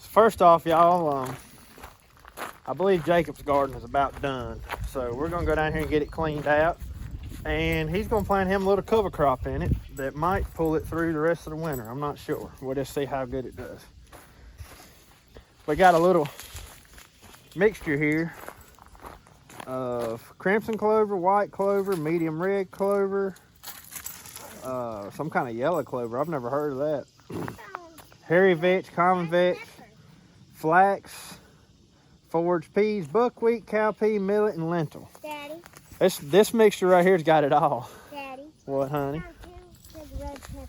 First off, y'all, I believe Jacob's garden is about done. So we're gonna go down here and get it cleaned out. And he's gonna plant him a little cover crop in it that might pull it through the rest of the winter. I'm not sure. We'll just see how good it does. We got a little mixture here of crimson clover, white clover, medium red clover, some kind of yellow clover. I've never heard of that. Hairy vetch, common vetch, flax, forage peas, buckwheat, cowpea, millet, and lentil. Daddy. This mixture right here's got it all. Daddy. What, honey? Red pepper.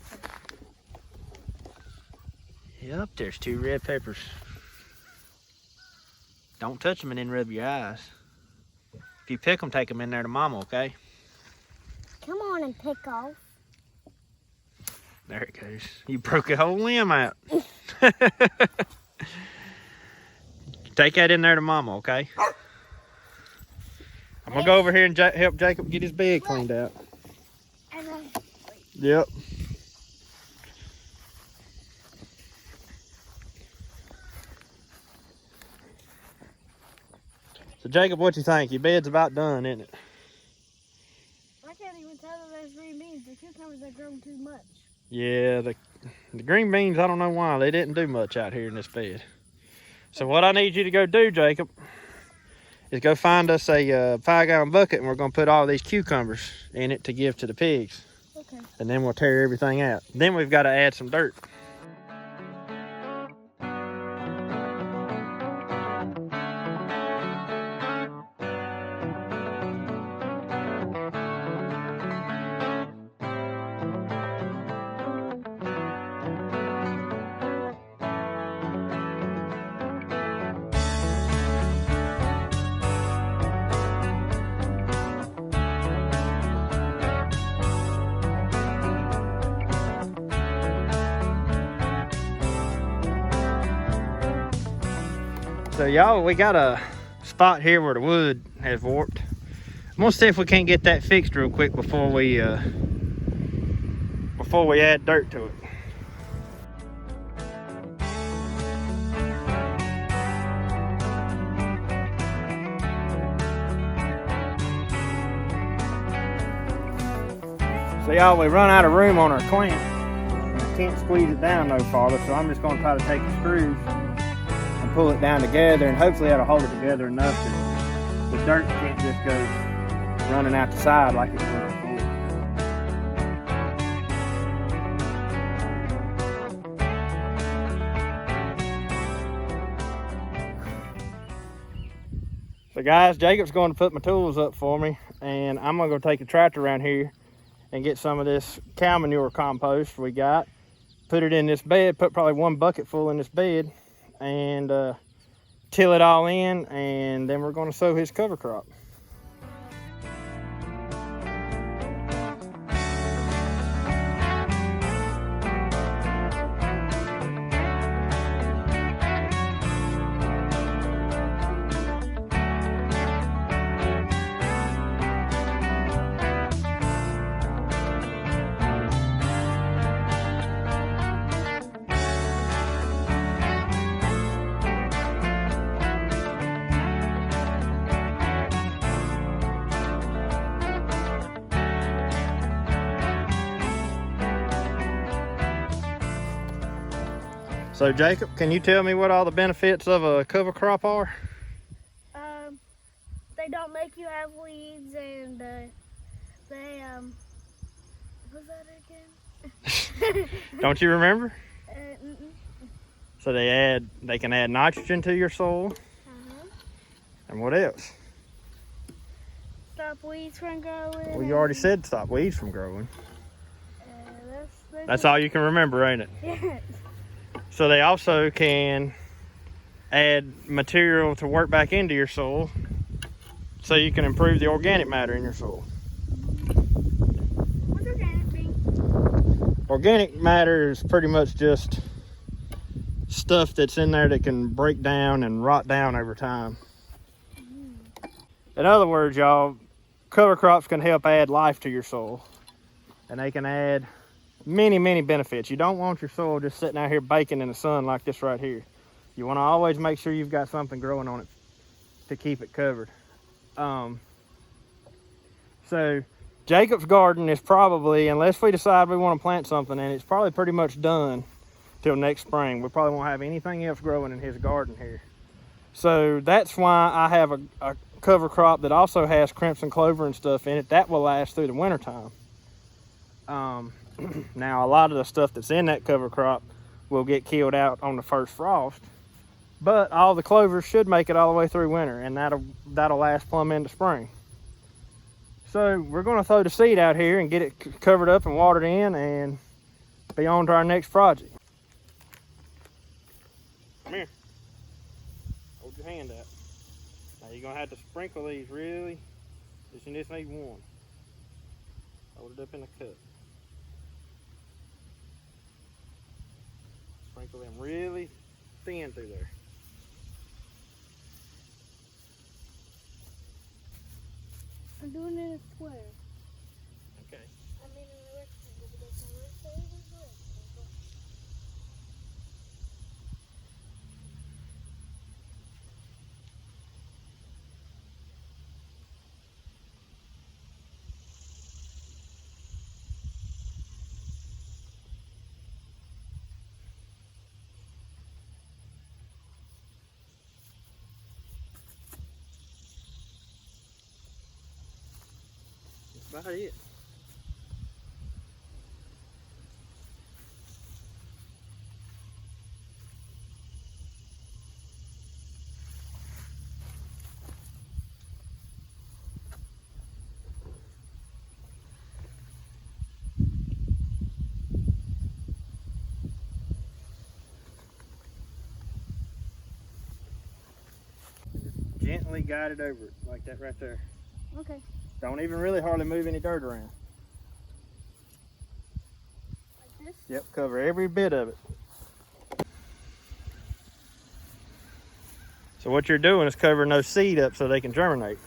Yep, there's 2 red peppers. Don't touch them and then rub your eyes. If you pick them, take them in there to Mama, okay? Come on and pick off. There it goes. You broke a whole limb out. Take that in there to Mama, okay? I'm gonna go over here and help Jacob get his bed cleaned out. Yep. So Jacob, what you think? Your bed's about done, isn't it? I can't even tell that there's green beans. The cucumbers are growing too much. Yeah, the green beans, I don't know why. They didn't do much out here in this bed. So what I need you to go do, Jacob, is go find us a 5-gallon bucket, and we're going to put all these cucumbers in it to give to the pigs. Okay. And then we'll tear everything out. Then we've got to add some dirt. So y'all, we got a spot here where the wood has warped. I'm gonna see if we can't get that fixed real quick before we add dirt to it. So y'all, we run out of room on our clamp. I can't squeeze it down no farther, so I'm just gonna try to take the screws and pull it down together, and hopefully that'll hold it together enough that the dirt can't just go running out the side like it was before. So guys, Jacob's going to put my tools up for me, and I'm gonna go take a tractor around here and get some of this cow manure compost we got, put it in this bed, put probably 1 bucket full in this bed, and till it all in, and then we're going to sow his cover crop. So Jacob, can you tell me what all the benefits of a cover crop are? They don't make you have weeds, and they what's that again? Don't you remember? Mm-mm. So they can add nitrogen to your soil. And what else? Stop weeds from growing. Well, you already said stop weeds from growing. That's That's all you can remember, ain't it? Yes. So they also can add material to work back into your soil, so you can improve the organic matter in your soil. What's organic mean? Organic matter is pretty much just stuff that's in there that can break down and rot down over time. In other words, y'all, cover crops can help add life to your soil, and they can add many benefits. You don't want your soil just sitting out here baking in the sun like this right here. You want to always make sure you've got something growing on it to keep it covered. So Jacob's garden is probably, unless we decide we want to plant something in it, it's probably pretty much done till next spring. We probably won't have anything else growing in his garden here. So that's why I have a cover crop that also has crimson clover and stuff in it. That will last through the winter time. Now a lot of the stuff that's in that cover crop will get killed out on the first frost, but all the clovers should make it all the way through winter, and that'll last plumb into spring. So we're going to throw the seed out here and get it covered up and watered in and be on to our next project. Come here. Hold your hand out. Now you're going to have to sprinkle these really. You just need one. Hold it up in the cup. Sprinkle them really thin through there. I'm doing it in a square. Okay. I mean in a rectangle because my right side is a rectangle. That's about it. Gently guide it over it, like that right there. Okay. Don't even really hardly move any dirt around. Like this? Yep, cover every bit of it. So what you're doing is covering those seed up so they can germinate.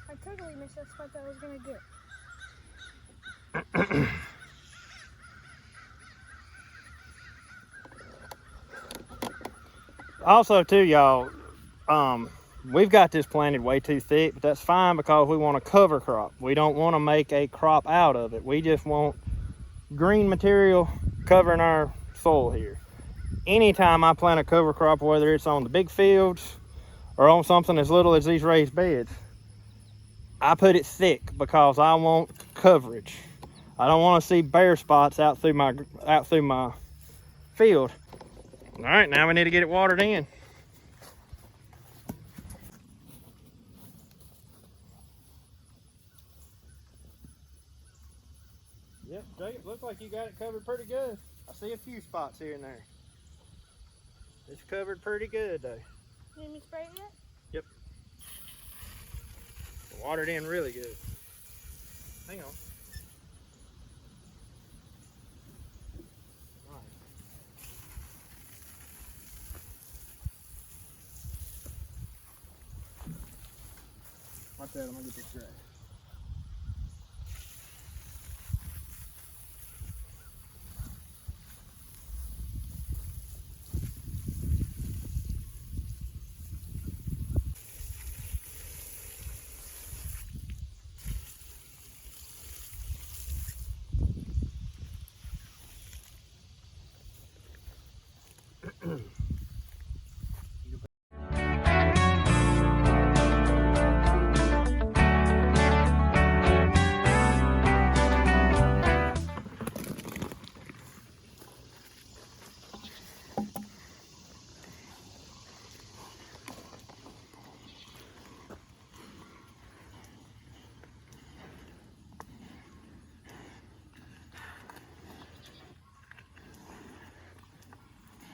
I totally missed that spot that I was gonna get. Also too, y'all, we've got this planted way too thick, but that's fine because we want a cover crop. We don't want to make a crop out of it. We just want green material covering our soil here. Anytime I plant a cover crop, whether it's on the big fields or on something as little as these raised beds, I put it thick because I want coverage. I don't want to see bare spots out through my field. All right, now we need to get it watered in. Yep, Jacob, looks like you got it covered pretty good. I see a few spots here and there. It's covered pretty good though. You need me to spray it yet? Yep. Watered in really good. Hang on. Watch that, I'm gonna get this grass.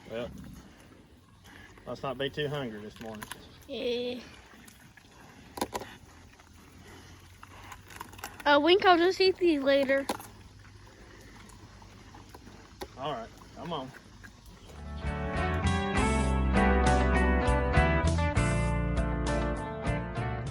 Well, let's not be too hungry this morning. Yeah. Wink, I'll just eat these later. All right, come on.